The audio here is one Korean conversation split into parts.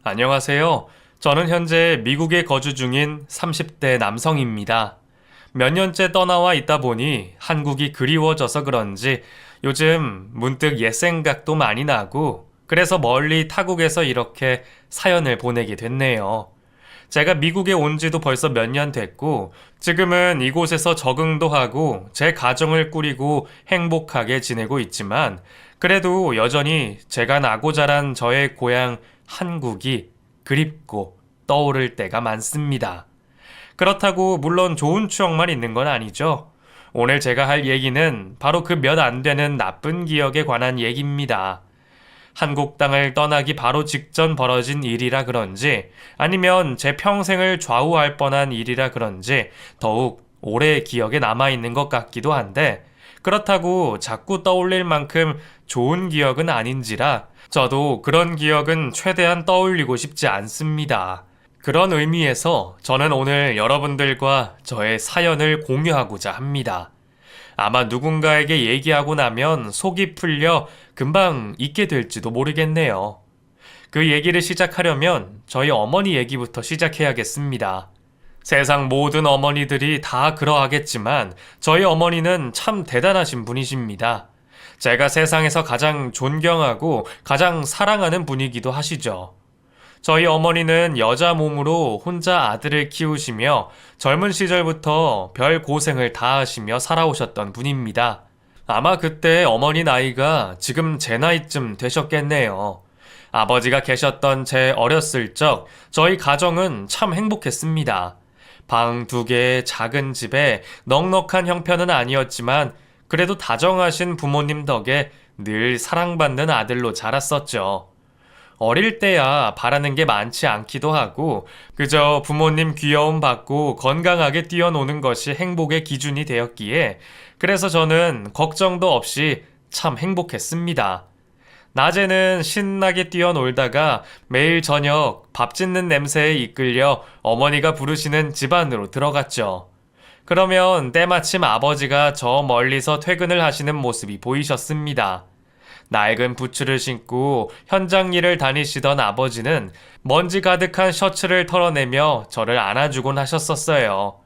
안녕하세요. 저는 현재 미국에 거주 중인 30대 남성입니다. 몇 년째 떠나와 있다 보니 한국이 그리워져서 그런지 요즘 문득 옛 생각도 많이 나고 그래서 멀리 타국에서 이렇게 사연을 보내게 됐네요. 제가 미국에 온 지도 벌써 몇 년 됐고 지금은 이곳에서 적응도 하고 제 가정을 꾸리고 행복하게 지내고 있지만 그래도 여전히 제가 나고 자란 저의 고향 한국이 그립고 떠오를 때가 많습니다. 그렇다고 물론 좋은 추억만 있는 건 아니죠. 오늘 제가 할 얘기는 바로 그 몇 안 되는 나쁜 기억에 관한 얘기입니다. 한국 땅을 떠나기 바로 직전 벌어진 일이라 그런지 아니면 제 평생을 좌우할 뻔한 일이라 그런지 더욱 오래 기억에 남아있는 것 같기도 한데 그렇다고 자꾸 떠올릴 만큼 좋은 기억은 아닌지라 저도 그런 기억은 최대한 떠올리고 싶지 않습니다. 그런 의미에서 저는 오늘 여러분들과 저의 사연을 공유하고자 합니다. 아마 누군가에게 얘기하고 나면 속이 풀려 금방 잊게 될지도 모르겠네요. 그 얘기를 시작하려면 저희 어머니 얘기부터 시작해야겠습니다. 세상 모든 어머니들이 다 그러하겠지만 저희 어머니는 참 대단하신 분이십니다. 제가 세상에서 가장 존경하고 가장 사랑하는 분이기도 하시죠. 저희 어머니는 여자 몸으로 혼자 아들을 키우시며 젊은 시절부터 별 고생을 다 하시며 살아오셨던 분입니다. 아마 그때 어머니 나이가 지금 제 나이쯤 되셨겠네요. 아버지가 계셨던 제 어렸을 적 저희 가정은 참 행복했습니다. 방 2개의 작은 집에 넉넉한 형편은 아니었지만 그래도 다정하신 부모님 덕에 늘 사랑받는 아들로 자랐었죠. 어릴 때야 바라는 게 많지 않기도 하고 그저 부모님 귀여움 받고 건강하게 뛰어노는 것이 행복의 기준이 되었기에 그래서 저는 걱정도 없이 참 행복했습니다. 낮에는 신나게 뛰어놀다가 매일 저녁 밥 짓는 냄새에 이끌려 어머니가 부르시는 집 안으로 들어갔죠. 그러면 때마침 아버지가 저 멀리서 퇴근을 하시는 모습이 보이셨습니다. 낡은 부츠를 신고 현장 일을 다니시던 아버지는 먼지 가득한 셔츠를 털어내며 저를 안아주곤 하셨었어요.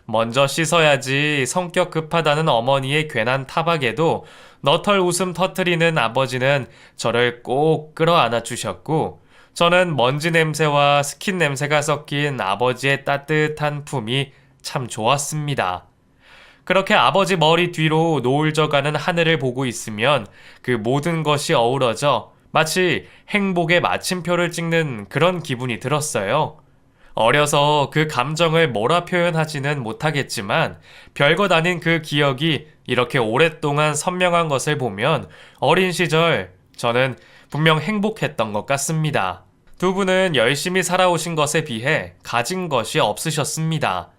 먼저 씻어야지 성격 급하다는 어머니의 괜한 타박에도 너털 웃음 터트리는 아버지는 저를 꼭 끌어안아 주셨고 저는 먼지 냄새와 스킨 냄새가 섞인 아버지의 따뜻한 품이 참 좋았습니다. 그렇게 아버지 머리 뒤로 노을 져가는 하늘을 보고 있으면 그 모든 것이 어우러져 마치 행복의 마침표를 찍는 그런 기분이 들었어요. 어려서 그 감정을 뭐라 표현하지는 못하겠지만 별것 아닌 그 기억이 이렇게 오랫동안 선명한 것을 보면 어린 시절 저는 분명 행복했던 것 같습니다. 두 분은 열심히 살아오신 것에 비해 가진 것이 없으셨습니다.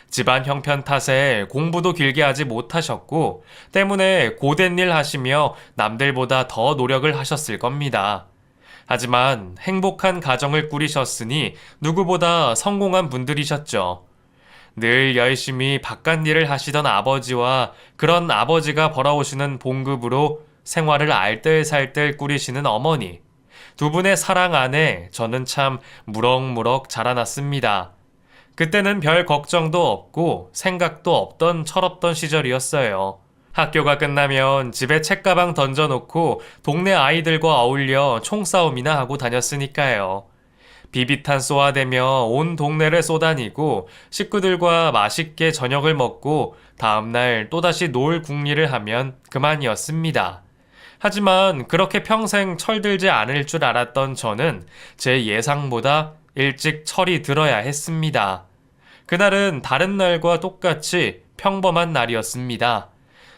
집안 형편 탓에 공부도 길게 하지 못하셨고 때문에 고된 일 하시며 남들보다 더 노력을 하셨을 겁니다. 하지만 행복한 가정을 꾸리셨으니 누구보다 성공한 분들이셨죠. 늘 열심히 바깥 일을 하시던 아버지와 그런 아버지가 벌어오시는 봉급으로 생활을 알뜰살뜰 꾸리시는 어머니. 두 분의 사랑 안에 저는 참 무럭무럭 자라났습니다. 그때는 별 걱정도 없고 생각도 없던 철없던 시절이었어요. 학교가 끝나면 집에 책가방 던져놓고 동네 아이들과 어울려 총싸움이나 하고 다녔으니까요. 비비탄 쏘아대며 온 동네를 쏘다니고 식구들과 맛있게 저녁을 먹고 다음날 또다시 놀 궁리를 하면 그만이었습니다. 하지만 그렇게 평생 철들지 않을 줄 알았던 저는 제 예상보다 일찍 철이 들어야 했습니다. 그날은 다른 날과 똑같이 평범한 날이었습니다.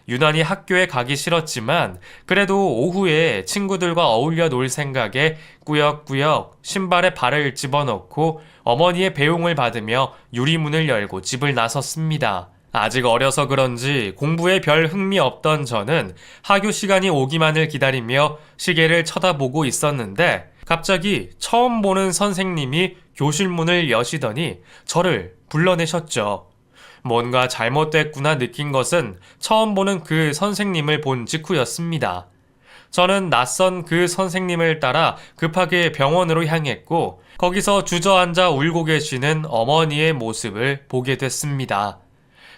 유난히 학교에 가기 싫었지만 그래도 오후에 친구들과 어울려 놀 생각에 꾸역꾸역 신발에 발을 집어넣고 어머니의 배웅을 받으며 유리문을 열고 집을 나섰습니다. 아직 어려서 그런지 공부에 별 흥미 없던 저는 하교 시간이 오기만을 기다리며 시계를 쳐다보고 있었는데 갑자기 처음 보는 선생님이 교실 문을 여시더니 저를 불러내셨죠. 뭔가 잘못됐구나 느낀 것은 처음 보는 그 선생님을 본 직후였습니다. 저는 낯선 그 선생님을 따라 급하게 병원으로 향했고 거기서 주저앉아 울고 계시는 어머니의 모습을 보게 됐습니다.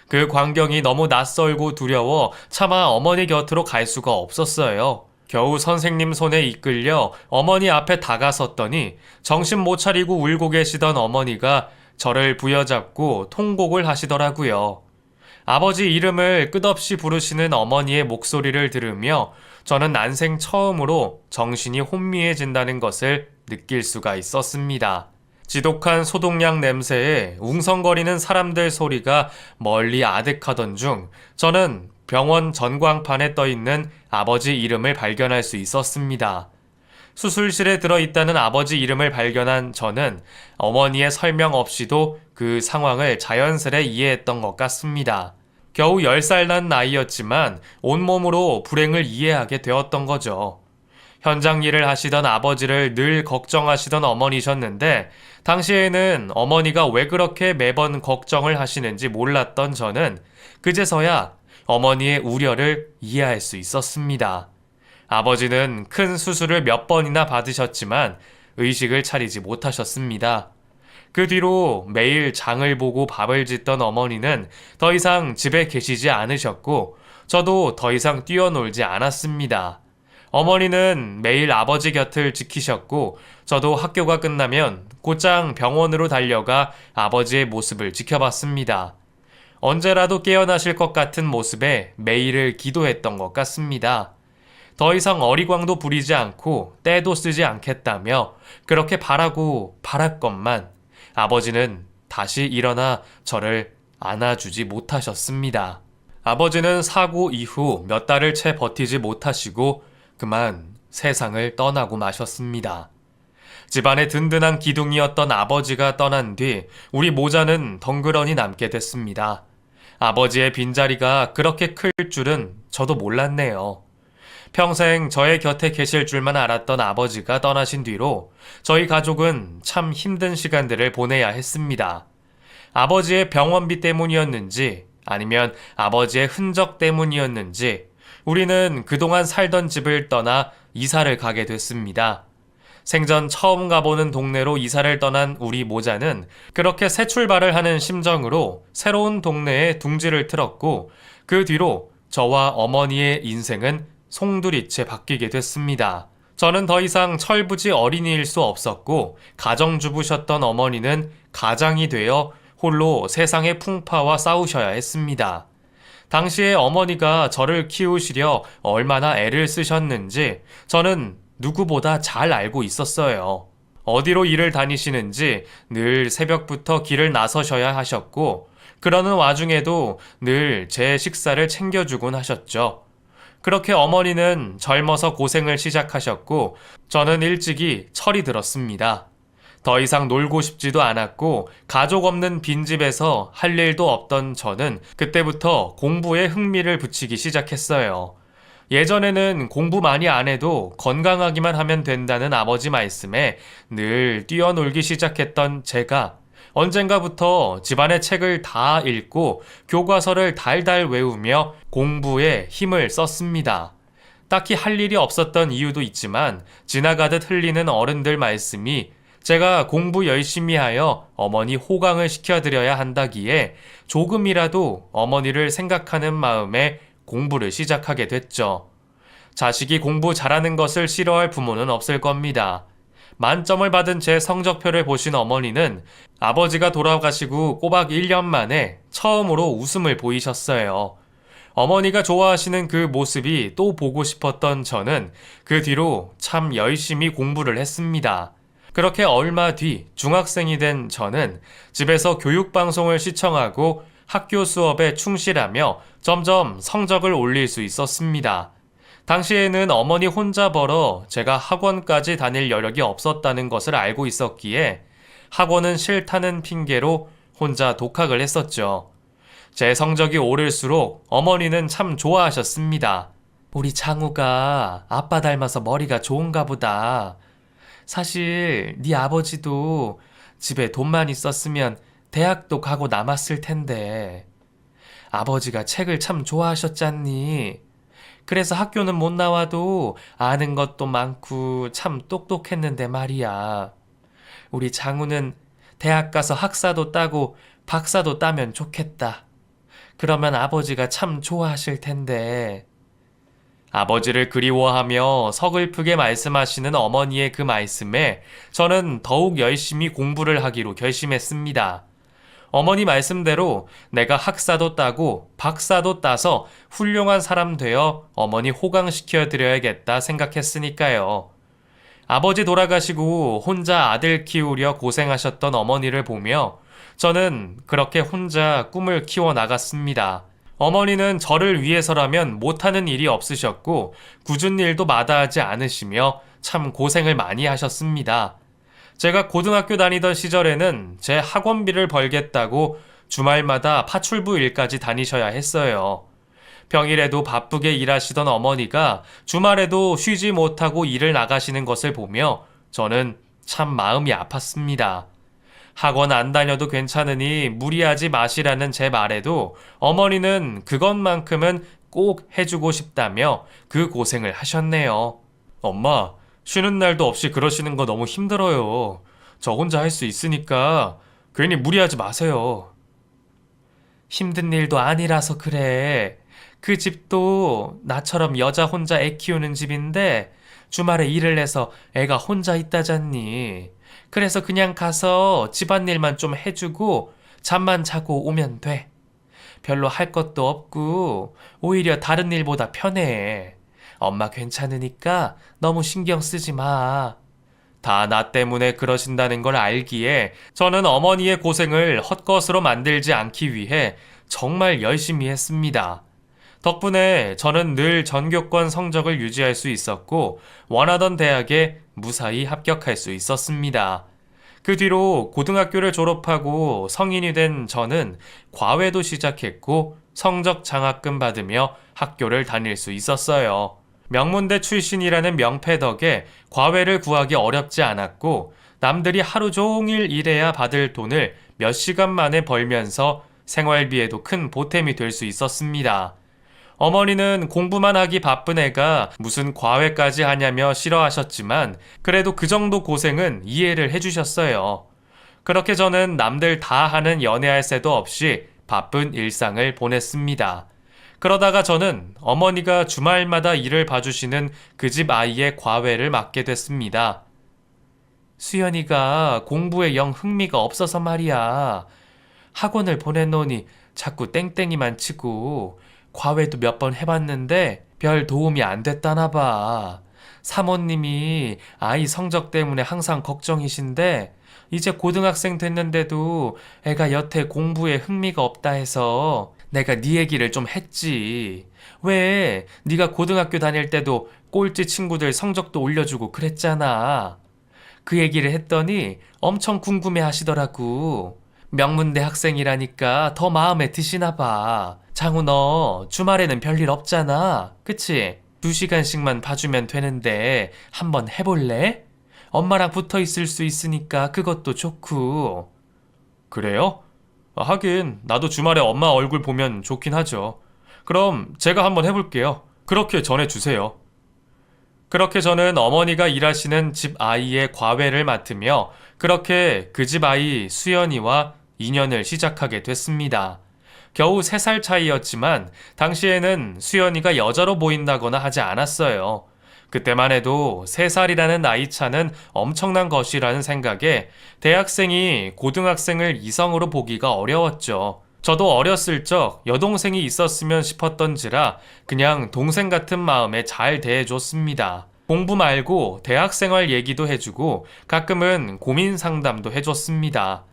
그 광경이 너무 낯설고 두려워 차마 어머니 곁으로 갈 수가 없었어요. 겨우 선생님 손에 이끌려 어머니 앞에 다가섰더니 정신 못 차리고 울고 계시던 어머니가 저를 부여잡고 통곡을 하시더라고요. 아버지 이름을 끝없이 부르시는 어머니의 목소리를 들으며 저는 난생 처음으로 정신이 혼미해진다는 것을 느낄 수가 있었습니다. 지독한 소독약 냄새에 웅성거리는 사람들 소리가 멀리 아득하던 중 저는 병원 전광판에 떠있는 아버지 이름을 발견할 수 있었습니다. 수술실에 들어있다는 아버지 이름을 발견한 저는 어머니의 설명 없이도 그 상황을 자연스레 이해했던 것 같습니다. 겨우 10살 난 나이였지만 온몸으로 불행을 이해하게 되었던 거죠. 현장 일을 하시던 아버지를 늘 걱정하시던 어머니셨는데 당시에는 어머니가 왜 그렇게 매번 걱정을 하시는지 몰랐던 저는 그제서야 어머니의 우려를 이해할 수 있었습니다. 아버지는 큰 수술을 몇 번이나 받으셨지만 의식을 차리지 못하셨습니다. 그 뒤로 매일 장을 보고 밥을 짓던 어머니는 더 이상 집에 계시지 않으셨고 저도 더 이상 뛰어놀지 않았습니다. 어머니는 매일 아버지 곁을 지키셨고 저도 학교가 끝나면 곧장 병원으로 달려가 아버지의 모습을 지켜봤습니다. 언제라도 깨어나실 것 같은 모습에 매일을 기도했던 것 같습니다. 더 이상 어리광도 부리지 않고 떼도 쓰지 않겠다며 그렇게 바라고 바랐건만 아버지는 다시 일어나 저를 안아주지 못하셨습니다. 아버지는 사고 이후 몇 달을 채 버티지 못하시고 그만 세상을 떠나고 마셨습니다. 집안의 든든한 기둥이었던 아버지가 떠난 뒤 우리 모자는 덩그러니 남게 됐습니다. 아버지의 빈자리가 그렇게 클 줄은 저도 몰랐네요. 평생 저의 곁에 계실 줄만 알았던 아버지가 떠나신 뒤로 저희 가족은 참 힘든 시간들을 보내야 했습니다. 아버지의 병원비 때문이었는지 아니면 아버지의 흔적 때문이었는지 우리는 그동안 살던 집을 떠나 이사를 가게 됐습니다. 생전 처음 가보는 동네로 이사를 떠난 우리 모자는 그렇게 새 출발을 하는 심정으로 새로운 동네에 둥지를 틀었고 그 뒤로 저와 어머니의 인생은 송두리째 바뀌게 됐습니다. 저는 더 이상 철부지 어린이일 수 없었고 가정주부셨던 어머니는 가장이 되어 홀로 세상의 풍파와 싸우셔야 했습니다. 당시에 어머니가 저를 키우시려 얼마나 애를 쓰셨는지 저는 누구보다 잘 알고 있었어요. 어디로 일을 다니시는지 늘 새벽부터 길을 나서셔야 하셨고 그러는 와중에도 늘 제 식사를 챙겨주곤 하셨죠. 그렇게 어머니는 젊어서 고생을 시작하셨고 저는 일찍이 철이 들었습니다. 더 이상 놀고 싶지도 않았고 가족 없는 빈집에서 할 일도 없던 저는 그때부터 공부에 흥미를 붙이기 시작했어요. 예전에는 공부 많이 안 해도 건강하기만 하면 된다는 아버지 말씀에 늘 뛰어놀기 시작했던 제가 언젠가부터 집안의 책을 다 읽고 교과서를 달달 외우며 공부에 힘을 썼습니다. 딱히 할 일이 없었던 이유도 있지만 지나가듯 흘리는 어른들 말씀이 제가 공부 열심히 하여 어머니 호강을 시켜드려야 한다기에 조금이라도 어머니를 생각하는 마음에 공부를 시작하게 됐죠. 자식이 공부 잘하는 것을 싫어할 부모는 없을 겁니다. 만점을 받은 제 성적표를 보신 어머니는 아버지가 돌아가시고 꼬박 1년 만에 처음으로 웃음을 보이셨어요. 어머니가 좋아하시는 그 모습이 또 보고 싶었던 저는 그 뒤로 참 열심히 공부를 했습니다. 그렇게 얼마 뒤 중학생이 된 저는 집에서 교육방송을 시청하고 학교 수업에 충실하며 점점 성적을 올릴 수 있었습니다. 당시에는 어머니 혼자 벌어 제가 학원까지 다닐 여력이 없었다는 것을 알고 있었기에 학원은 싫다는 핑계로 혼자 독학을 했었죠. 제 성적이 오를수록 어머니는 참 좋아하셨습니다. 우리 창우가 아빠 닮아서 머리가 좋은가 보다. 사실 네 아버지도 집에 돈만 있었으면 대학도 가고 남았을 텐데. 아버지가 책을 참 좋아하셨잖니. 그래서 학교는 못 나와도 아는 것도 많고 참 똑똑했는데 말이야. 우리 장우는 대학 가서 학사도 따고 박사도 따면 좋겠다. 그러면 아버지가 참 좋아하실 텐데. 아버지를 그리워하며 서글프게 말씀하시는 어머니의 그 말씀에 저는 더욱 열심히 공부를 하기로 결심했습니다. 어머니 말씀대로 내가 학사도 따고 박사도 따서 훌륭한 사람 되어 어머니 호강시켜 드려야겠다 생각했으니까요. 아버지 돌아가시고 혼자 아들 키우려 고생하셨던 어머니를 보며 저는 그렇게 혼자 꿈을 키워 나갔습니다. 어머니는 저를 위해서라면 못하는 일이 없으셨고 굳은 일도 마다하지 않으시며 참 고생을 많이 하셨습니다. 제가 고등학교 다니던 시절에는 제 학원비를 벌겠다고 주말마다 파출부 일까지 다니셔야 했어요. 평일에도 바쁘게 일하시던 어머니가 주말에도 쉬지 못하고 일을 나가시는 것을 보며 저는 참 마음이 아팠습니다. 학원 안 다녀도 괜찮으니 무리하지 마시라는 제 말에도 어머니는 그것만큼은 꼭 해주고 싶다며 그 고생을 하셨네요. 엄마, 쉬는 날도 없이 그러시는 거 너무 힘들어요. 저 혼자 할 수 있으니까 괜히 무리하지 마세요. 힘든 일도 아니라서 그래. 그 집도 나처럼 여자 혼자 애 키우는 집인데 주말에 일을 해서 애가 혼자 있다잖니. 그래서 그냥 가서 집안일만 좀 해주고 잠만 자고 오면 돼. 별로 할 것도 없고 오히려 다른 일보다 편해. 엄마 괜찮으니까 너무 신경 쓰지 마. 다 나 때문에 그러신다는 걸 알기에 저는 어머니의 고생을 헛것으로 만들지 않기 위해 정말 열심히 했습니다. 덕분에 저는 늘 전교권 성적을 유지할 수 있었고 원하던 대학에 무사히 합격할 수 있었습니다. 그 뒤로 고등학교를 졸업하고 성인이 된 저는 과외도 시작했고 성적 장학금 받으며 학교를 다닐 수 있었어요. 명문대 출신이라는 명패 덕에 과외를 구하기 어렵지 않았고 남들이 하루 종일 일해야 받을 돈을 몇 시간 만에 벌면서 생활비에도 큰 보탬이 될 수 있었습니다. 어머니는 공부만 하기 바쁜 애가 무슨 과외까지 하냐며 싫어하셨지만 그래도 그 정도 고생은 이해를 해주셨어요. 그렇게 저는 남들 다 하는 연애할 새도 없이 바쁜 일상을 보냈습니다. 그러다가 저는 어머니가 주말마다 일을 봐주시는 그 집 아이의 과외를 맡게 됐습니다. 수연이가 공부에 영 흥미가 없어서 말이야. 학원을 보내놓으니 자꾸 땡땡이만 치고 과외도 몇 번 해봤는데 별 도움이 안 됐다나 봐. 사모님이 아이 성적 때문에 항상 걱정이신데 이제 고등학생 됐는데도 애가 여태 공부에 흥미가 없다 해서 내가 네 얘기를 좀 했지. 왜 네가 고등학교 다닐 때도 꼴찌 친구들 성적도 올려주고 그랬잖아. 그 얘기를 했더니 엄청 궁금해 하시더라고. 명문대 학생이라니까 더 마음에 드시나 봐. 장우 너 주말에는 별일 없잖아. 그치? 2시간씩만 봐주면 되는데 한번 해볼래? 엄마랑 붙어 있을 수 있으니까 그것도 좋고. 그래요? 하긴 나도 주말에 엄마 얼굴 보면 좋긴 하죠. 그럼 제가 한번 해볼게요. 그렇게 전해주세요. 그렇게 저는 어머니가 일하시는 집 아이의 과외를 맡으며 그렇게 그 집 아이 수연이와 인연을 시작하게 됐습니다. 겨우 3살 차이였지만 당시에는 수연이가 여자로 보인다거나 하지 않았어요. 그때만 해도 3살이라는 나이 차는 엄청난 것이라는 생각에 대학생이 고등학생을 이성으로 보기가 어려웠죠. 저도 어렸을 적 여동생이 있었으면 싶었던지라 그냥 동생 같은 마음에 잘 대해줬습니다. 공부 말고 대학생활 얘기도 해주고 가끔은 고민 상담도 해줬습니다.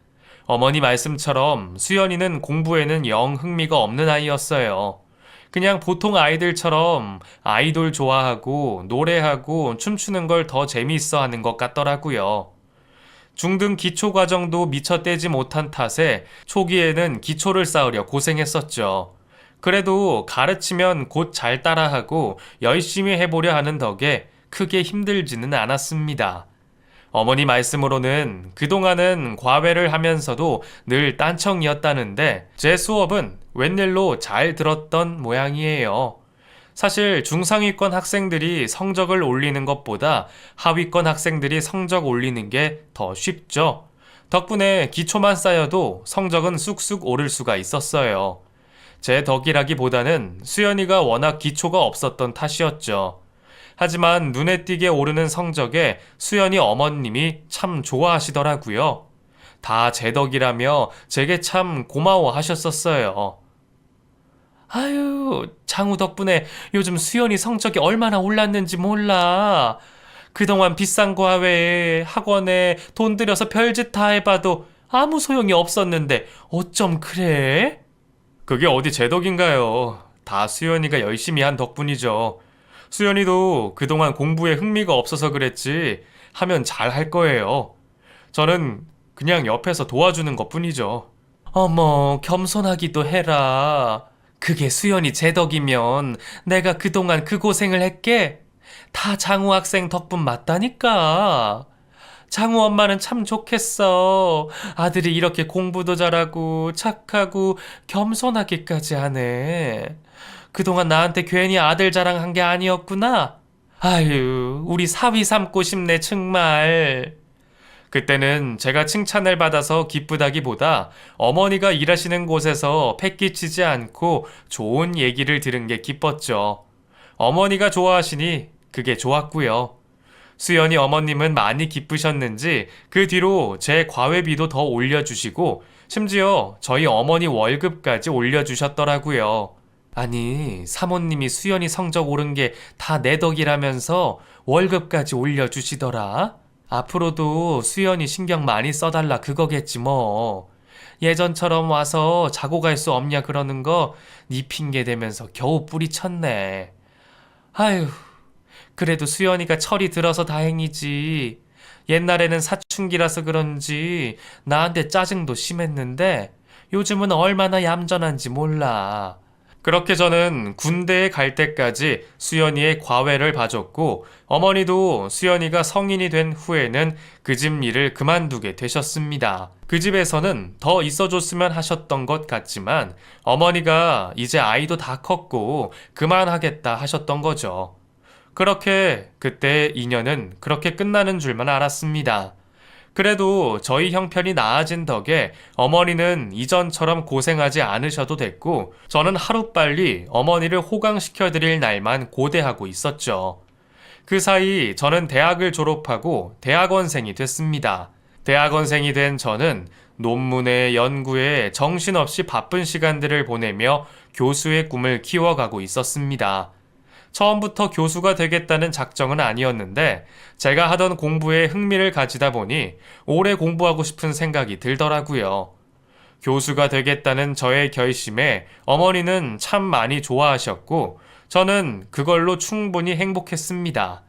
어머니 말씀처럼 수연이는 공부에는 영 흥미가 없는 아이였어요. 그냥 보통 아이들처럼 아이돌 좋아하고 노래하고 춤추는 걸 더 재미있어 하는 것 같더라고요. 중등 기초 과정도 미처 떼지 못한 탓에 초기에는 기초를 쌓으려 고생했었죠. 그래도 가르치면 곧 잘 따라하고 열심히 해보려 하는 덕에 크게 힘들지는 않았습니다. 어머니 말씀으로는 그동안은 과외를 하면서도 늘 딴청이었다는데 제 수업은 웬일로 잘 들었던 모양이에요. 사실 중상위권 학생들이 성적을 올리는 것보다 하위권 학생들이 성적 올리는 게 더 쉽죠. 덕분에 기초만 쌓여도 성적은 쑥쑥 오를 수가 있었어요. 제 덕이라기보다는 수연이가 워낙 기초가 없었던 탓이었죠. 하지만 눈에 띄게 오르는 성적에 수연이 어머님이 참 좋아하시더라고요. 다 제 덕이라며 제게 참 고마워하셨었어요. 아유, 장우 덕분에 요즘 수연이 성적이 얼마나 올랐는지 몰라. 그동안 비싼 과외에 학원에 돈 들여서 별짓 다 해봐도 아무 소용이 없었는데 어쩜 그래? 그게 어디 제 덕인가요? 다 수연이가 열심히 한 덕분이죠. 수연이도 그동안 공부에 흥미가 없어서 그랬지 하면 잘 할 거예요. 저는 그냥 옆에서 도와주는 것뿐이죠. 어머, 겸손하기도 해라. 그게 수연이 제 덕이면 내가 그동안 그 고생을 했게? 다 장우 학생 덕분 맞다니까. 장우 엄마는 참 좋겠어. 아들이 이렇게 공부도 잘하고 착하고 겸손하기까지 하네. 그동안 나한테 괜히 아들 자랑한 게 아니었구나. 아유, 우리 사위 삼고 싶네, 정말. 그때는 제가 칭찬을 받아서 기쁘다기보다 어머니가 일하시는 곳에서 패기치지 않고 좋은 얘기를 들은 게 기뻤죠. 어머니가 좋아하시니 그게 좋았고요. 수연이 어머님은 많이 기쁘셨는지 그 뒤로 제 과외비도 더 올려주시고 심지어 저희 어머니 월급까지 올려주셨더라고요. 아니, 사모님이 수연이 성적 오른 게 다 내 덕이라면서 월급까지 올려주시더라? 앞으로도 수연이 신경 많이 써달라 그거겠지 뭐. 예전처럼 와서 자고 갈 수 없냐 그러는 거 네 핑계 대면서 겨우 뿌리쳤네. 아휴, 그래도 수연이가 철이 들어서 다행이지. 옛날에는 사춘기라서 그런지 나한테 짜증도 심했는데 요즘은 얼마나 얌전한지 몰라. 그렇게 저는 군대에 갈 때까지 수연이의 과외를 봐줬고 어머니도 수연이가 성인이 된 후에는 그 집 일을 그만두게 되셨습니다. 그 집에서는 더 있어줬으면 하셨던 것 같지만 어머니가 이제 아이도 다 컸고 그만하겠다 하셨던 거죠. 그렇게 그때 인연은 그렇게 끝나는 줄만 알았습니다. 그래도 저희 형편이 나아진 덕에 어머니는 이전처럼 고생하지 않으셔도 됐고 저는 하루빨리 어머니를 호강시켜드릴 날만 고대하고 있었죠. 그 사이 저는 대학을 졸업하고 대학원생이 됐습니다. 대학원생이 된 저는 논문에 연구에 정신없이 바쁜 시간들을 보내며 교수의 꿈을 키워가고 있었습니다. 처음부터 교수가 되겠다는 작정은 아니었는데 제가 하던 공부에 흥미를 가지다 보니 오래 공부하고 싶은 생각이 들더라고요. 교수가 되겠다는 저의 결심에 어머니는 참 많이 좋아하셨고 저는 그걸로 충분히 행복했습니다.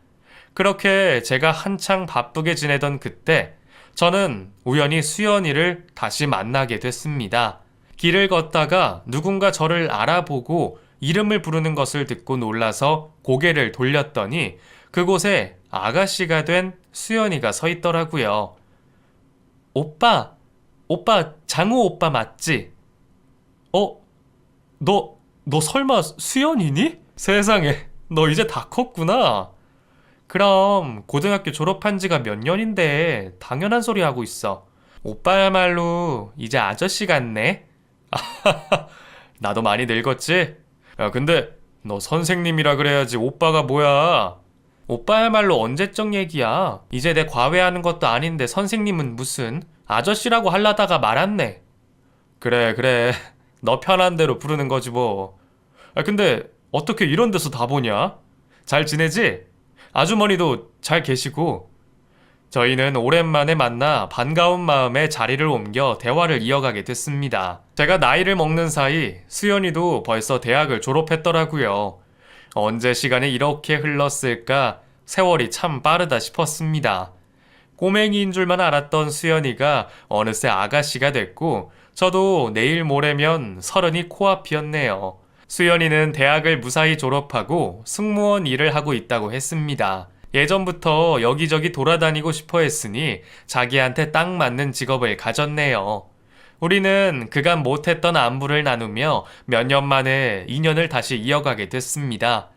그렇게 제가 한창 바쁘게 지내던 그때 저는 우연히 수연이를 다시 만나게 됐습니다. 길을 걷다가 누군가 저를 알아보고 이름을 부르는 것을 듣고 놀라서 고개를 돌렸더니 그곳에 아가씨가 된 수연이가 서 있더라고요. 오빠 장우 오빠 맞지? 어? 너 설마 수연이니? 세상에, 너 이제 다 컸구나. 그럼 고등학교 졸업한 지가 몇 년인데 당연한 소리 하고 있어. 오빠야말로 이제 아저씨 같네. 나도 많이 늙었지? 야, 근데 너 선생님이라 그래야지 오빠가 뭐야? 오빠야말로 언제적 얘기야? 이제 내 과외하는 것도 아닌데 선생님은 무슨 아저씨라고 하려다가 말았네. 그래. 너 편한 대로 부르는 거지 뭐. 아, 근데 어떻게 이런 데서 다 보냐? 잘 지내지? 아주머니도 잘 계시고. 저희는 오랜만에 만나 반가운 마음에 자리를 옮겨 대화를 이어가게 됐습니다. 제가 나이를 먹는 사이 수연이도 벌써 대학을 졸업했더라고요. 언제 시간이 이렇게 흘렀을까 세월이 참 빠르다 싶었습니다. 꼬맹이인 줄만 알았던 수연이가 어느새 아가씨가 됐고 저도 내일 모레면 30이 코앞이었네요. 수연이는 대학을 무사히 졸업하고 승무원 일을 하고 있다고 했습니다. 예전부터 여기저기 돌아다니고 싶어 했으니 자기한테 딱 맞는 직업을 가졌네요. 우리는 그간 못했던 안부를 나누며 몇 년 만에 인연을 다시 이어가게 됐습니다.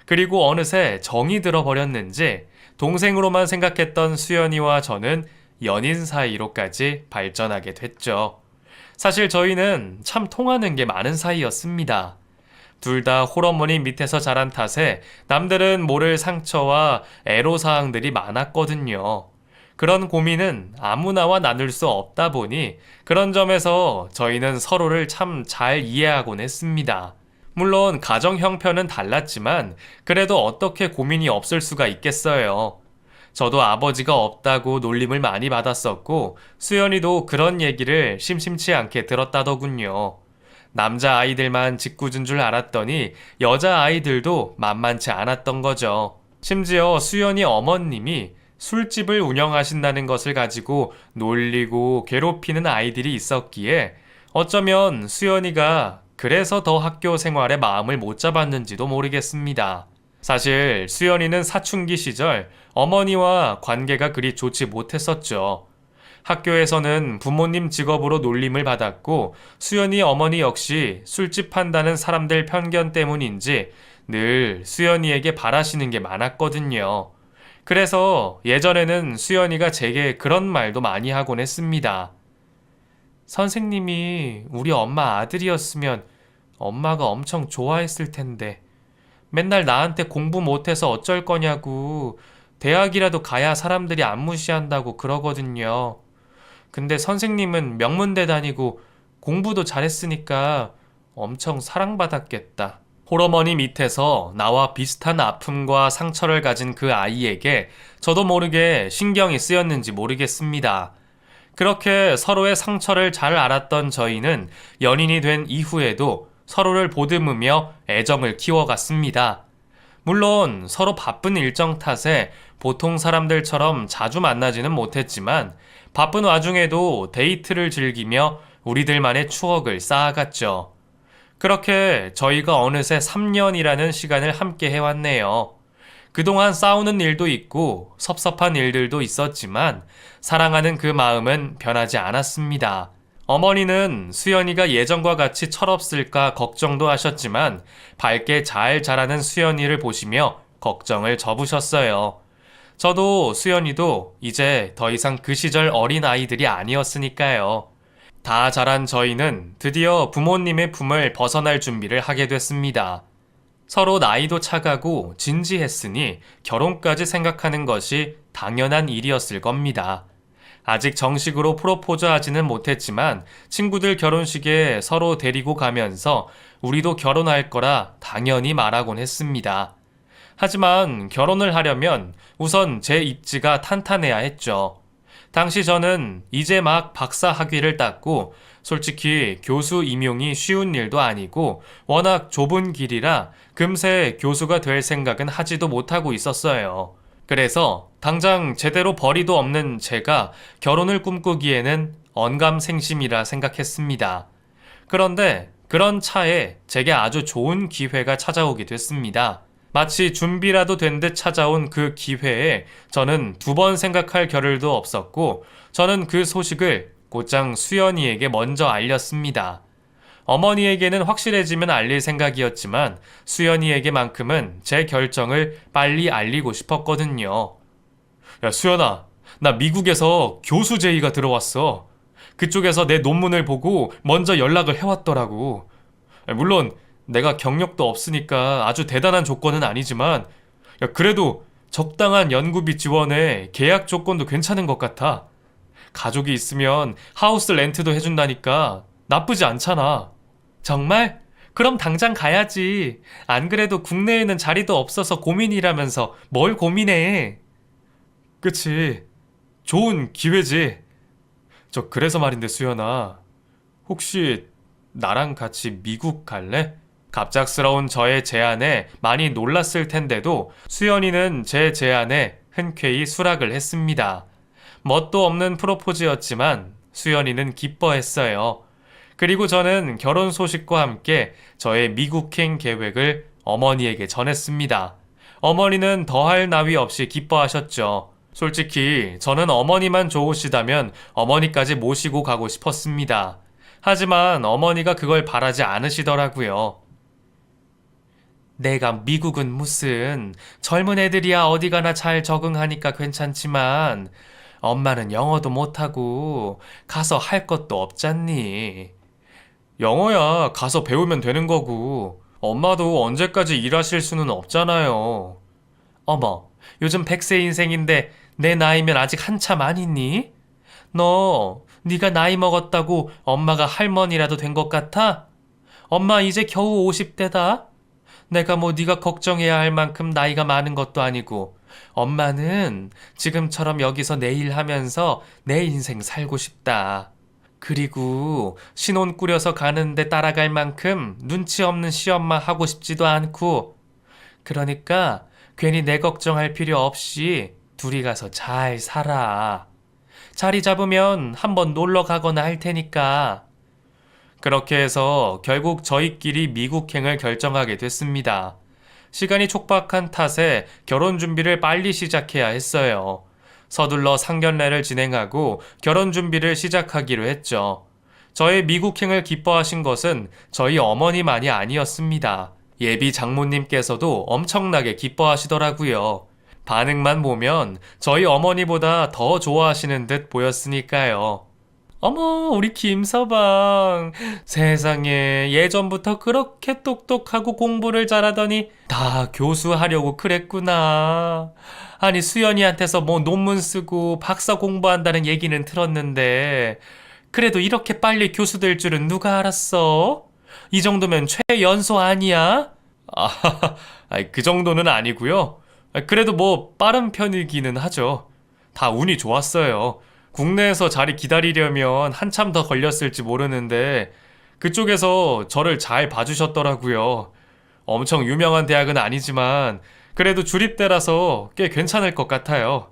그리고 어느새 정이 들어버렸는지 동생으로만 생각했던 수연이와 저는 연인 사이로까지 발전하게 됐죠. 사실 저희는 참 통하는 게 많은 사이였습니다. 둘 다 홀어머니 밑에서 자란 탓에 남들은 모를 상처와 애로사항들이 많았거든요. 그런 고민은 아무나와 나눌 수 없다 보니 그런 점에서 저희는 서로를 참 잘 이해하곤 했습니다. 물론 가정 형편은 달랐지만 그래도 어떻게 고민이 없을 수가 있겠어요. 저도 아버지가 없다고 놀림을 많이 받았었고 수연이도 그런 얘기를 심심치 않게 들었다더군요. 남자 아이들만 짓궂은 줄 알았더니 여자 아이들도 만만치 않았던 거죠. 심지어 수연이 어머님이 술집을 운영하신다는 것을 가지고 놀리고 괴롭히는 아이들이 있었기에 어쩌면 수연이가 그래서 더 학교 생활에 마음을 못 잡았는지도 모르겠습니다. 사실 수연이는 사춘기 시절 어머니와 관계가 그리 좋지 못했었죠. 학교에서는 부모님 직업으로 놀림을 받았고 수연이 어머니 역시 술집 한다는 사람들 편견 때문인지 늘 수연이에게 바라시는 게 많았거든요. 그래서 예전에는 수연이가 제게 그런 말도 많이 하곤 했습니다. 선생님이 우리 엄마 아들이었으면 엄마가 엄청 좋아했을 텐데 맨날 나한테 공부 못해서 어쩔 거냐고 대학이라도 가야 사람들이 안 무시한다고 그러거든요. 근데 선생님은 명문대 다니고 공부도 잘했으니까 엄청 사랑받았겠다. 홀어머니 밑에서 나와 비슷한 아픔과 상처를 가진 그 아이에게 저도 모르게 신경이 쓰였는지 모르겠습니다. 그렇게 서로의 상처를 잘 알았던 저희는 연인이 된 이후에도 서로를 보듬으며 애정을 키워갔습니다. 물론 서로 바쁜 일정 탓에 보통 사람들처럼 자주 만나지는 못했지만 바쁜 와중에도 데이트를 즐기며 우리들만의 추억을 쌓아갔죠. 그렇게 저희가 어느새 3년이라는 시간을 함께 해왔네요. 그동안 싸우는 일도 있고 섭섭한 일들도 있었지만 사랑하는 그 마음은 변하지 않았습니다. 어머니는 수연이가 예전과 같이 철없을까 걱정도 하셨지만 밝게 잘 자라는 수연이를 보시며 걱정을 접으셨어요. 저도 수연이도 이제 더 이상 그 시절 어린 아이들이 아니었으니까요. 다 자란 저희는 드디어 부모님의 품을 벗어날 준비를 하게 됐습니다. 서로 나이도 차가고 진지했으니 결혼까지 생각하는 것이 당연한 일이었을 겁니다. 아직 정식으로 프로포즈하지는 못했지만 친구들 결혼식에 서로 데리고 가면서 우리도 결혼할 거라 당연히 말하곤 했습니다. 하지만 결혼을 하려면 우선 제 입지가 탄탄해야 했죠. 당시 저는 이제 막 박사 학위를 땄고 솔직히 교수 임용이 쉬운 일도 아니고 워낙 좁은 길이라 금세 교수가 될 생각은 하지도 못하고 있었어요. 그래서 당장 제대로 벌이도 없는 제가 결혼을 꿈꾸기에는 언감생심이라 생각했습니다. 그런데 그런 차에 제게 아주 좋은 기회가 찾아오게 됐습니다. 마치 준비라도 된 듯 찾아온 그 기회에 저는 두 번 생각할 겨를도 없었고 저는 그 소식을 곧장 수연이에게 먼저 알렸습니다. 어머니에게는 확실해지면 알릴 생각이었지만 수연이에게만큼은 제 결정을 빨리 알리고 싶었거든요. 야, 수연아, 나 미국에서 교수 제의가 들어왔어. 그쪽에서 내 논문을 보고 먼저 연락을 해왔더라고. 물론 내가 경력도 없으니까 아주 대단한 조건은 아니지만 야, 그래도 적당한 연구비 지원에 계약 조건도 괜찮은 것 같아. 가족이 있으면 하우스 렌트도 해준다니까 나쁘지 않잖아. 정말? 그럼 당장 가야지. 안 그래도 국내에는 자리도 없어서 고민이라면서 뭘 고민해. 그치. 좋은 기회지. 그래서 말인데 수연아, 혹시 나랑 같이 미국 갈래? 갑작스러운 저의 제안에 많이 놀랐을 텐데도 수연이는 제 제안에 흔쾌히 수락을 했습니다. 멋도 없는 프로포즈였지만 수연이는 기뻐했어요. 그리고 저는 결혼 소식과 함께 저의 미국행 계획을 어머니에게 전했습니다. 어머니는 더할 나위 없이 기뻐하셨죠. 솔직히 저는 어머니만 좋으시다면 어머니까지 모시고 가고 싶었습니다. 하지만 어머니가 그걸 바라지 않으시더라고요. 내가 미국은 무슨 젊은 애들이야 어디 가나 잘 적응하니까 괜찮지만 엄마는 영어도 못하고 가서 할 것도 없잖니. 영어야 가서 배우면 되는 거고 엄마도 언제까지 일하실 수는 없잖아요. 어머, 요즘 100세 인생인데 내 나이면 아직 한참 아니니? 너 네가 나이 먹었다고 엄마가 할머니라도 된 것 같아? 엄마 이제 겨우 50대다. 내가 뭐 네가 걱정해야 할 만큼 나이가 많은 것도 아니고 엄마는 지금처럼 여기서 내 일 하면서 내 인생 살고 싶다. 그리고 신혼 꾸려서 가는데 따라갈 만큼 눈치 없는 시엄마 하고 싶지도 않고 그러니까 괜히 내 걱정할 필요 없이 둘이 가서 잘 살아. 자리 잡으면 한번 놀러 가거나 할 테니까. 그렇게 해서 결국 저희끼리 미국행을 결정하게 됐습니다. 시간이 촉박한 탓에 결혼 준비를 빨리 시작해야 했어요. 서둘러 상견례를 진행하고 결혼 준비를 시작하기로 했죠. 저의 미국행을 기뻐하신 것은 저희 어머니만이 아니었습니다. 예비 장모님께서도 엄청나게 기뻐하시더라고요. 반응만 보면 저희 어머니보다 더 좋아하시는 듯 보였으니까요. 어머, 우리 김서방. 세상에, 예전부터 그렇게 똑똑하고 공부를 잘하더니 다 교수하려고 그랬구나. 아니, 수연이한테서 뭐 논문 쓰고 박사 공부한다는 얘기는 들었는데, 그래도 이렇게 빨리 교수 될 줄은 누가 알았어? 이 정도면 최연소 아니야? 아, 그 정도는 아니고요. 그래도 뭐 빠른 편이기는 하죠. 다 운이 좋았어요. 국내에서 자리 기다리려면 한참 더 걸렸을지 모르는데 그쪽에서 저를 잘 봐주셨더라고요. 엄청 유명한 대학은 아니지만 그래도 주립대라서 꽤 괜찮을 것 같아요.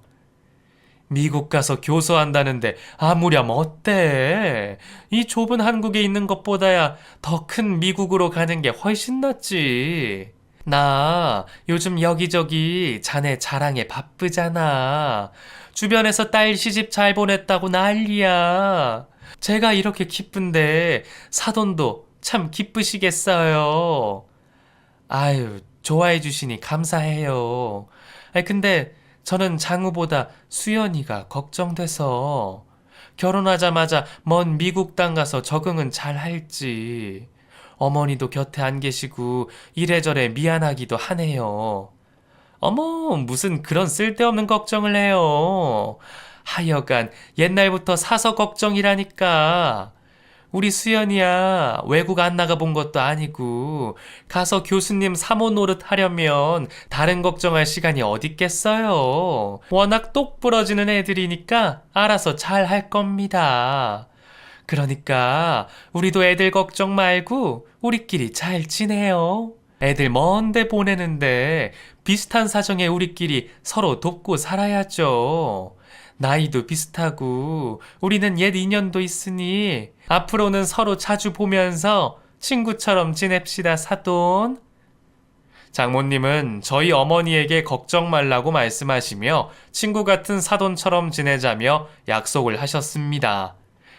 미국 가서 교수한다는데 아무렴 어때? 이 좁은 한국에 있는 것보다야 더 큰 미국으로 가는 게 훨씬 낫지. 나 요즘 여기저기 자네 자랑에 바쁘잖아. 주변에서 딸 시집 잘 보냈다고 난리야. 제가 이렇게 기쁜데 사돈도 참 기쁘시겠어요. 아유, 좋아해 주시니 감사해요. 근데 저는 장우보다 수연이가 걱정돼서 결혼하자마자 먼 미국 땅 가서 적응은 잘 할지. 어머니도 곁에 안 계시고 이래저래 미안하기도 하네요. 어머, 무슨 그런 쓸데없는 걱정을 해요. 하여간 옛날부터 사서 걱정이라니까. 우리 수연이야 외국 안 나가 본 것도 아니고 가서 교수님 사모 노릇 하려면 다른 걱정할 시간이 어딨겠어요. 워낙 똑 부러지는 애들이니까 알아서 잘 할 겁니다. 그러니까 우리도 애들 걱정 말고 우리끼리 잘 지내요. 애들 먼데 보내는데 비슷한 사정에 우리끼리 서로 돕고 살아야죠. 나이도 비슷하고 우리는 옛 인연도 있으니 앞으로는 서로 자주 보면서 친구처럼 지냅시다, 사돈. 장모님은 저희 어머니에게 걱정 말라고 말씀하시며 친구 같은 사돈처럼 지내자며 약속을 하셨습니다.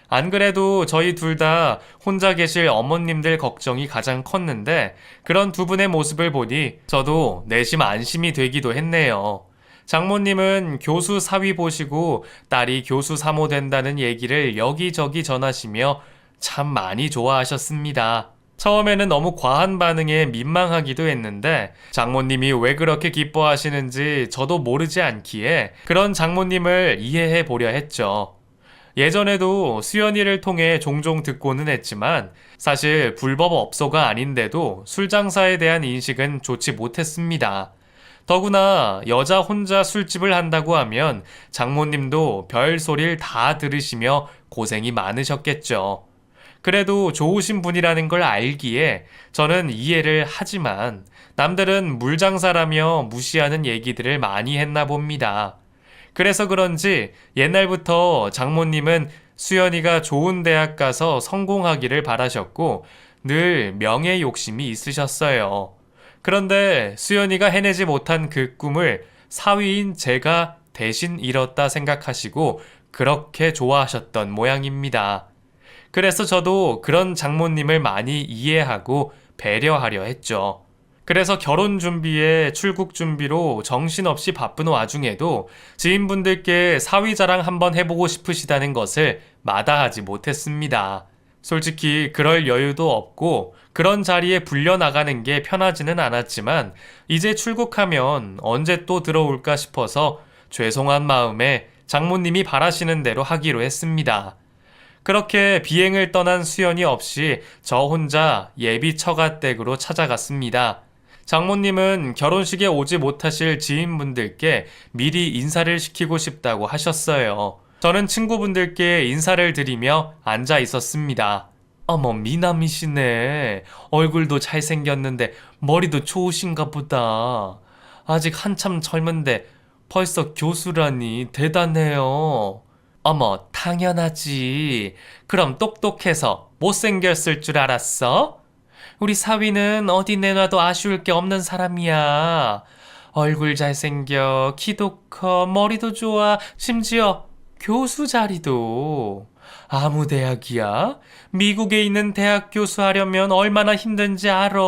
안 그래도 저희 둘 다 혼자 계실 어머님들 걱정이 가장 컸는데 그런 두 분의 모습을 보니 저도 내심 안심이 되기도 했네요. 장모님은 교수 사위 보시고 딸이 교수 사모 된다는 얘기를 여기저기 전하시며 참 많이 좋아하셨습니다. 처음에는 너무 과한 반응에 민망하기도 했는데 장모님이 왜 그렇게 기뻐하시는지 저도 모르지 않기에 그런 장모님을 이해해 보려 했죠. 예전에도 수연이를 통해 종종 듣고는 했지만 사실 불법업소가 아닌데도 술 장사에 대한 인식은 좋지 못했습니다. 더구나 여자 혼자 술집을 한다고 하면 장모님도 별 소리를 다 들으시며 고생이 많으셨겠죠. 그래도 좋으신 분이라는 걸 알기에 저는 이해를 하지만 남들은 물장사라며 무시하는 얘기들을 많이 했나 봅니다. 그래서 그런지 옛날부터 장모님은 수연이가 좋은 대학 가서 성공하기를 바라셨고 늘 명예 욕심이 있으셨어요. 그런데 수연이가 해내지 못한 그 꿈을 사위인 제가 대신 이뤘다 생각하시고 그렇게 좋아하셨던 모양입니다. 그래서 저도 그런 장모님을 많이 이해하고 배려하려 했죠. 그래서 결혼 준비에 출국 준비로 정신없이 바쁜 와중에도 지인분들께 사위 자랑 한번 해보고 싶으시다는 것을 마다하지 못했습니다. 솔직히 그럴 여유도 없고 그런 자리에 불려나가는 게 편하지는 않았지만 이제 출국하면 언제 또 들어올까 싶어서 죄송한 마음에 장모님이 바라시는 대로 하기로 했습니다. 그렇게 비행을 떠난 수연이 없이 저 혼자 예비 처가댁으로 찾아갔습니다. 장모님은 결혼식에 오지 못하실 지인분들께 미리 인사를 시키고 싶다고 하셨어요. 저는 친구분들께 인사를 드리며 앉아 있었습니다. 어머, 미남이시네. 얼굴도 잘생겼는데 머리도 좋으신가 보다. 아직 한참 젊은데 벌써 교수라니 대단해요. 어머, 당연하지. 그럼 똑똑해서 못생겼을 줄 알았어? 우리 사위는 어디 내놔도 아쉬울 게 없는 사람이야. 얼굴 잘생겨, 키도 커, 머리도 좋아, 심지어 교수 자리도. 아무 대학이야? 미국에 있는 대학 교수 하려면 얼마나 힘든지 알아?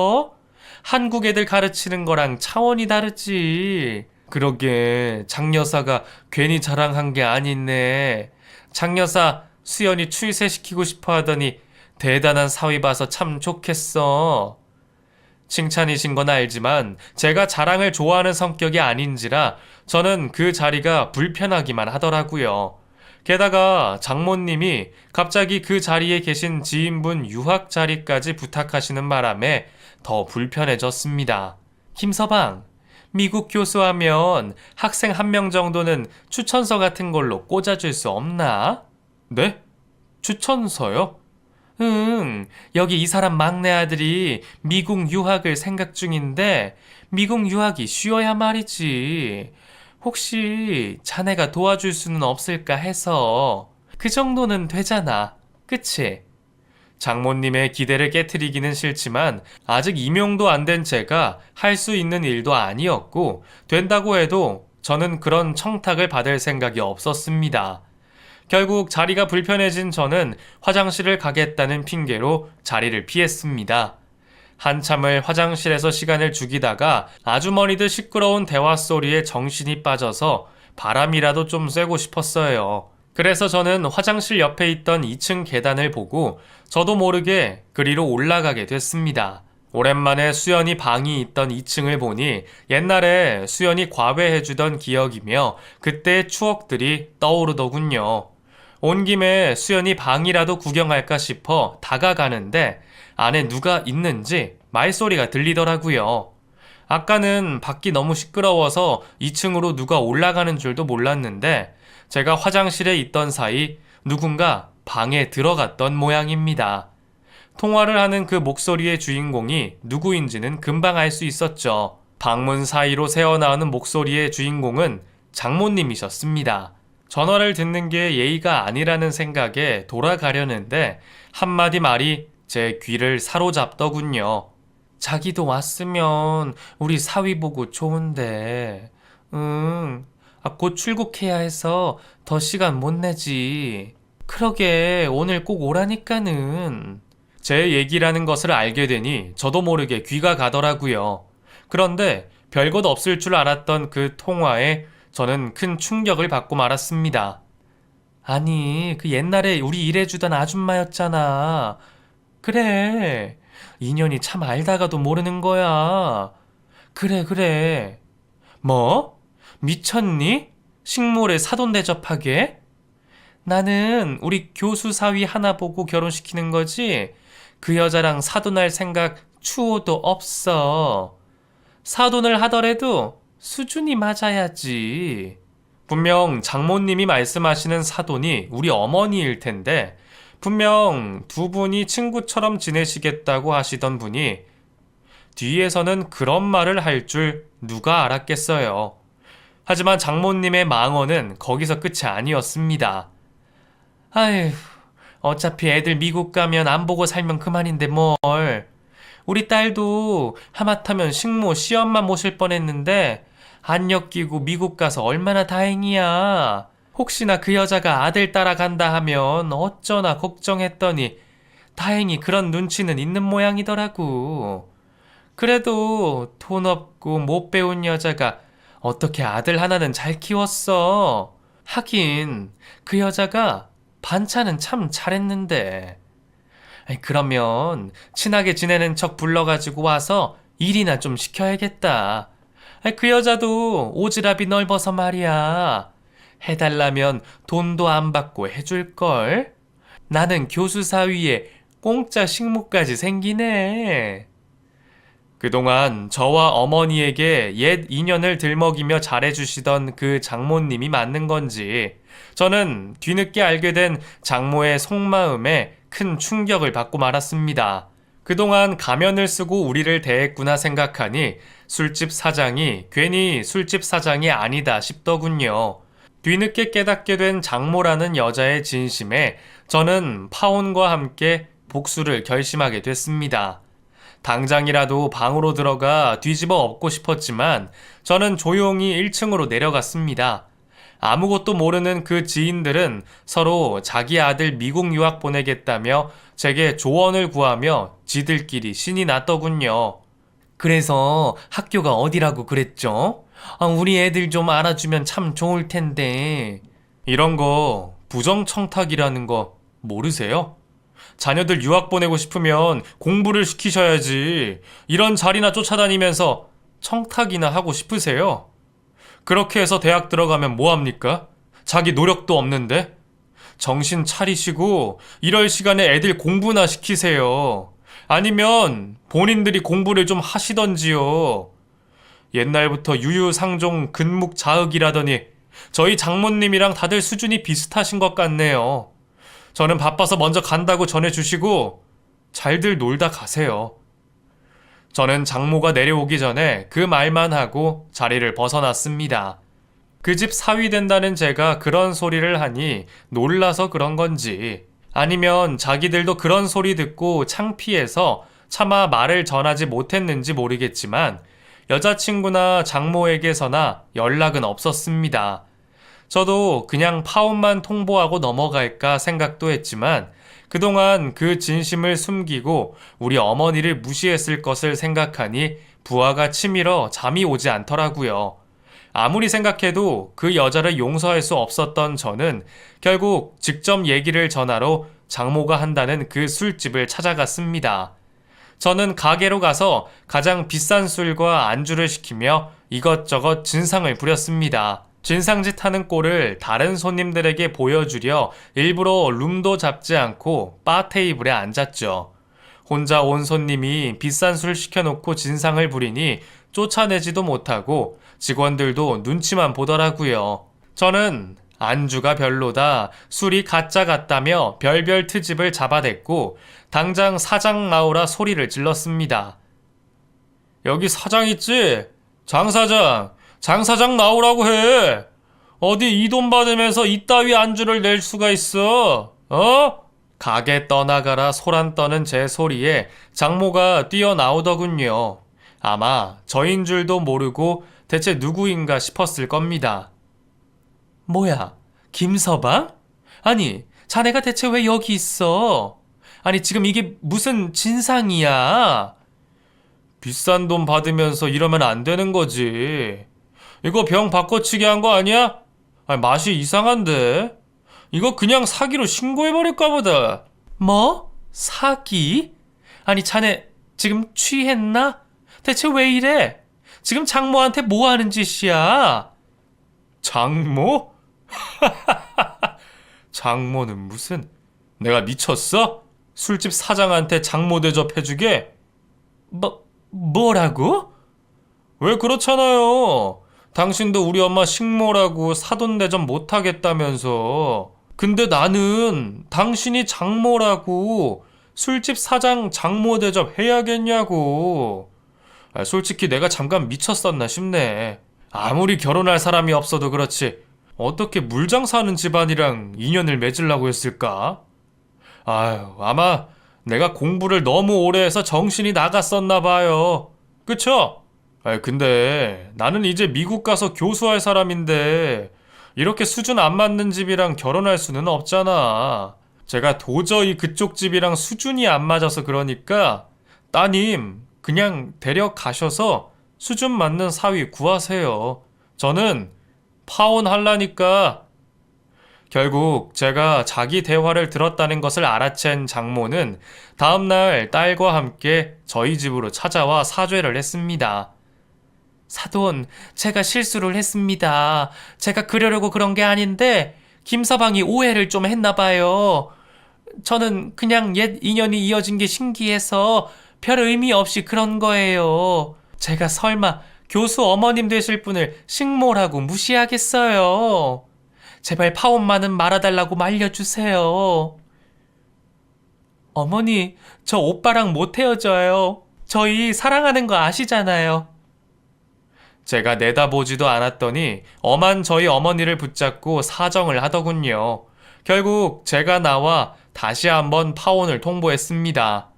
한국 애들 가르치는 거랑 차원이 다르지. 그러게 장여사가 괜히 자랑한 게 아니네. 장여사 수연이 출세시키고 싶어 하더니 대단한 사위 봐서 참 좋겠어. 칭찬이신 건 알지만 제가 자랑을 좋아하는 성격이 아닌지라 저는 그 자리가 불편하기만 하더라고요. 게다가 장모님이 갑자기 그 자리에 계신 지인분 유학 자리까지 부탁하시는 바람에 더 불편해졌습니다. 김서방, 미국 교수하면 학생 한 명 정도는 추천서 같은 걸로 꽂아줄 수 없나? 네? 추천서요? 여기 이 사람 막내 아들이 미국 유학을 생각 중인데 미국 유학이 쉬워야 말이지. 혹시 자네가 도와줄 수는 없을까 해서. 그 정도는 되잖아. 그치? 장모님의 기대를 깨트리기는 싫지만 아직 임용도 안 된 제가 할 수 있는 일도 아니었고 된다고 해도 저는 그런 청탁을 받을 생각이 없었습니다. 결국 자리가 불편해진 저는 화장실을 가겠다는 핑계로 자리를 피했습니다. 한참을 화장실에서 시간을 죽이다가 아주머니들 시끄러운 대화 소리에 정신이 빠져서 바람이라도 좀 쐬고 싶었어요. 그래서 저는 화장실 옆에 있던 2층 계단을 보고 저도 모르게 그리로 올라가게 됐습니다. 오랜만에 수연이 방이 있던 2층을 보니 옛날에 수연이 과외해주던 기억이며 그때의 추억들이 떠오르더군요. 온 김에 수연이 방이라도 구경할까 싶어 다가가는데 안에 누가 있는지 말소리가 들리더라고요. 아까는 밖이 너무 시끄러워서 2층으로 누가 올라가는 줄도 몰랐는데 제가 화장실에 있던 사이 누군가 방에 들어갔던 모양입니다. 통화를 하는 그 목소리의 주인공이 누구인지는 금방 알 수 있었죠. 방문 사이로 새어나오는 목소리의 주인공은 장모님이셨습니다. 전화를 듣는 게 예의가 아니라는 생각에 돌아가려는데 한마디 말이 제 귀를 사로잡더군요. 자기도 왔으면 우리 사위 보고 좋은데. 곧 출국해야 해서 더 시간 못 내지. 그러게 오늘 꼭 오라니까는. 제 얘기라는 것을 알게 되니 저도 모르게 귀가 가더라고요. 그런데 별것 없을 줄 알았던 그 통화에 저는 큰 충격을 받고 말았습니다. 아니, 그 옛날에 우리 일해주던 아줌마였잖아. 그래. 인연이 참 알다가도 모르는 거야. 그래. 뭐? 미쳤니? 식물에 사돈 대접하게? 나는 우리 교수 사위 하나 보고 결혼시키는 거지. 그 여자랑 사돈할 생각 추호도 없어. 사돈을 하더라도 수준이 맞아야지. 분명 장모님이 말씀하시는 사돈이 우리 어머니일 텐데 분명 두 분이 친구처럼 지내시겠다고 하시던 분이 뒤에서는 그런 말을 할 줄 누가 알았겠어요. 하지만 장모님의 망언은 거기서 끝이 아니었습니다. 아휴, 어차피 애들 미국 가면 안 보고 살면 그만인데 뭘. 우리 딸도 하마터면 식모 시엄마 모실 뻔했는데 안 엮이고 미국 가서 얼마나 다행이야. 혹시나 그 여자가 아들 따라간다 하면 어쩌나 걱정했더니 다행히 그런 눈치는 있는 모양이더라고. 그래도 돈 없고 못 배운 여자가 어떻게 아들 하나는 잘 키웠어. 하긴 그 여자가 반찬은 참 잘했는데. 아이, 그러면 친하게 지내는 척 불러가지고 와서 일이나 좀 시켜야겠다. 아이, 그 여자도 오지랖이 넓어서 말이야. 해달라면 돈도 안 받고 해줄걸? 나는 교수 사위에 공짜 식모까지 생기네. 그동안 저와 어머니에게 옛 인연을 들먹이며 잘해주시던 그 장모님이 맞는 건지 저는 뒤늦게 알게 된 장모의 속마음에 큰 충격을 받고 말았습니다. 그동안 가면을 쓰고 우리를 대했구나 생각하니 술집 사장이 괜히 술집 사장이 아니다 싶더군요. 뒤늦게 깨닫게 된 장모라는 여자의 진심에 저는 파혼과 함께 복수를 결심하게 됐습니다. 당장이라도 방으로 들어가 뒤집어 엎고 싶었지만 저는 조용히 1층으로 내려갔습니다. 아무것도 모르는 그 지인들은 서로 자기 아들 미국 유학 보내겠다며 제게 조언을 구하며 지들끼리 신이 났더군요. 그래서 학교가 어디라고 그랬죠? 우리 애들 좀 알아주면 참 좋을 텐데. 이런 거 부정청탁이라는 거 모르세요? 자녀들 유학 보내고 싶으면 공부를 시키셔야지. 이런 자리나 쫓아다니면서 청탁이나 하고 싶으세요? 그렇게 해서 대학 들어가면 뭐합니까? 자기 노력도 없는데? 정신 차리시고 이럴 시간에 애들 공부나 시키세요. 아니면 본인들이 공부를 좀 하시던지요. 옛날부터 유유상종 근묵자흑이라더니 저희 장모님이랑 다들 수준이 비슷하신 것 같네요. 저는 바빠서 먼저 간다고 전해주시고 잘들 놀다 가세요. 저는 장모가 내려오기 전에 그 말만 하고 자리를 벗어났습니다. 그 집 사위 된다는 제가 그런 소리를 하니 놀라서 그런 건지 아니면 자기들도 그런 소리 듣고 창피해서 차마 말을 전하지 못했는지 모르겠지만 여자친구나 장모에게서나 연락은 없었습니다. 저도 그냥 파혼만 통보하고 넘어갈까 생각도 했지만 그동안 그 진심을 숨기고 우리 어머니를 무시했을 것을 생각하니 부하가 치밀어 잠이 오지 않더라고요. 아무리 생각해도 그 여자를 용서할 수 없었던 저는 결국 직접 얘기를 전하러 장모가 한다는 그 술집을 찾아갔습니다. 저는 가게로 가서 가장 비싼 술과 안주를 시키며 이것저것 진상을 부렸습니다. 진상짓 하는 꼴을 다른 손님들에게 보여주려 일부러 룸도 잡지 않고 바 테이블에 앉았죠. 혼자 온 손님이 비싼 술 시켜놓고 진상을 부리니 쫓아내지도 못하고 직원들도 눈치만 보더라고요. 저는 안주가 별로다, 술이 가짜 같다며 별별 트집을 잡아댔고 당장 사장 나오라 소리를 질렀습니다. 여기 사장 있지? 장 사장! 장 사장 나오라고 해! 어디 이 돈 받으면서 이따위 안주를 낼 수가 있어? 어? 가게 떠나가라 소란 떠는 제 소리에 장모가 뛰어나오더군요. 아마 저인 줄도 모르고 대체 누구인가 싶었을 겁니다. 뭐야, 김서방? 아니, 자네가 대체 왜 여기 있어? 아니, 지금 이게 무슨 진상이야? 비싼 돈 받으면서 이러면 안 되는 거지. 이거 병 바꿔치기 한 거 아니야? 아니, 맛이 이상한데? 이거 그냥 사기로 신고해버릴까 보다. 뭐? 사기? 아니, 자네 지금 취했나? 대체 왜 이래? 지금 장모한테 뭐 하는 짓이야? 장모? 장모는 무슨... 내가 미쳤어? 술집 사장한테 장모 대접해주게? 뭐라고? 왜 그렇잖아요. 당신도 우리 엄마 식모라고 사돈 대접 못하겠다면서. 근데 나는 당신이 장모라고 술집 사장 장모 대접 해야겠냐고. 솔직히 내가 잠깐 미쳤었나 싶네. 아무리 결혼할 사람이 없어도 그렇지 어떻게 물장사하는 집안이랑 인연을 맺으려고 했을까? 아유, 아마 내가 공부를 너무 오래 해서 정신이 나갔었나 봐요. 그쵸? 근데 나는 이제 미국 가서 교수할 사람인데 이렇게 수준 안 맞는 집이랑 결혼할 수는 없잖아. 제가 도저히 그쪽 집이랑 수준이 안 맞아서 그러니까 따님, 그냥 데려가셔서 수준 맞는 사위 구하세요. 저는 파혼하려니까. 결국 제가 자기 대화를 들었다는 것을 알아챈 장모는 다음날 딸과 함께 저희 집으로 찾아와 사죄를 했습니다. 사돈, 제가 실수를 했습니다. 제가 그러려고 그런 게 아닌데 김서방이 오해를 좀 했나 봐요. 저는 그냥 옛 인연이 이어진 게 신기해서 별 의미 없이 그런 거예요. 제가 설마 교수 어머님 되실 분을 식모라고 무시하겠어요. 제발 파혼만은 말아달라고 말려주세요. 어머니, 저 오빠랑 못 헤어져요. 저희 사랑하는 거 아시잖아요. 제가 내다보지도 않았더니 엄한 저희 어머니를 붙잡고 사정을 하더군요. 결국 제가 나와 다시 한번 파혼을 통보했습니다.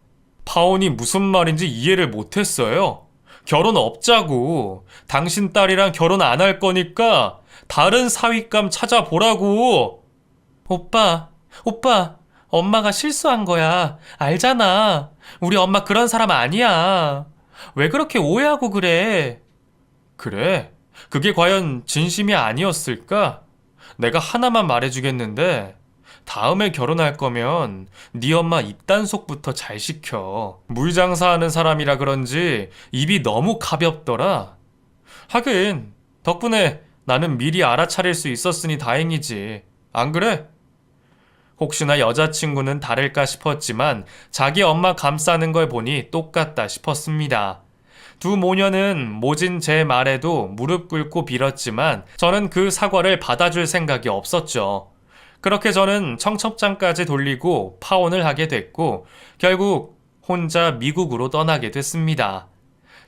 파혼이 무슨 말인지 이해를 못했어요. 결혼 없자고. 당신 딸이랑 결혼 안 할 거니까 다른 사윗감 찾아보라고. 오빠, 엄마가 실수한 거야. 알잖아. 우리 엄마 그런 사람 아니야. 왜 그렇게 오해하고 그래? 그래? 그게 과연 진심이 아니었을까? 내가 하나만 말해주겠는데 다음에 결혼할 거면 네 엄마 입단속부터 잘 시켜. 물장사하는 사람이라 그런지 입이 너무 가볍더라. 하긴 덕분에 나는 미리 알아차릴 수 있었으니 다행이지. 안 그래? 혹시나 여자친구는 다를까 싶었지만 자기 엄마 감싸는 걸 보니 똑같다 싶었습니다. 두 모녀는 모진 제 말에도 무릎 꿇고 빌었지만 저는 그 사과를 받아줄 생각이 없었죠. 그렇게 저는 청첩장까지 돌리고 파혼을 하게 됐고 결국 혼자 미국으로 떠나게 됐습니다.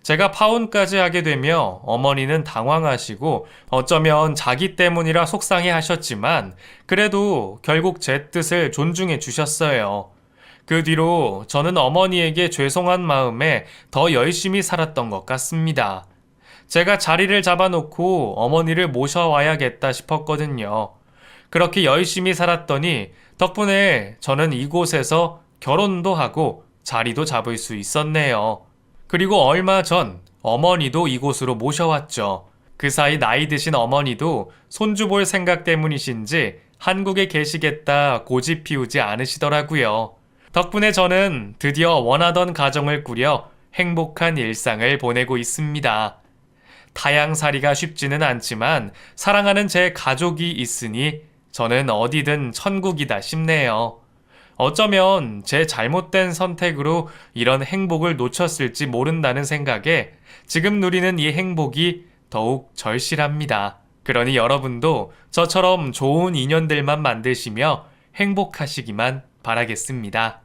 제가 파혼까지 하게 되며 어머니는 당황하시고 어쩌면 자기 때문이라 속상해 하셨지만 그래도 결국 제 뜻을 존중해 주셨어요. 그 뒤로 저는 어머니에게 죄송한 마음에 더 열심히 살았던 것 같습니다. 제가 자리를 잡아놓고 어머니를 모셔와야겠다 싶었거든요. 그렇게 열심히 살았더니 덕분에 저는 이곳에서 결혼도 하고 자리도 잡을 수 있었네요. 그리고 얼마 전 어머니도 이곳으로 모셔왔죠. 그 사이 나이 드신 어머니도 손주 볼 생각 때문이신지 한국에 계시겠다 고집 피우지 않으시더라고요. 덕분에 저는 드디어 원하던 가정을 꾸려 행복한 일상을 보내고 있습니다. 타향살이가 쉽지는 않지만 사랑하는 제 가족이 있으니 저는 어디든 천국이다 싶네요. 어쩌면 제 잘못된 선택으로 이런 행복을 놓쳤을지 모른다는 생각에 지금 누리는 이 행복이 더욱 절실합니다. 그러니 여러분도 저처럼 좋은 인연들만 만드시며 행복하시기만 바라겠습니다.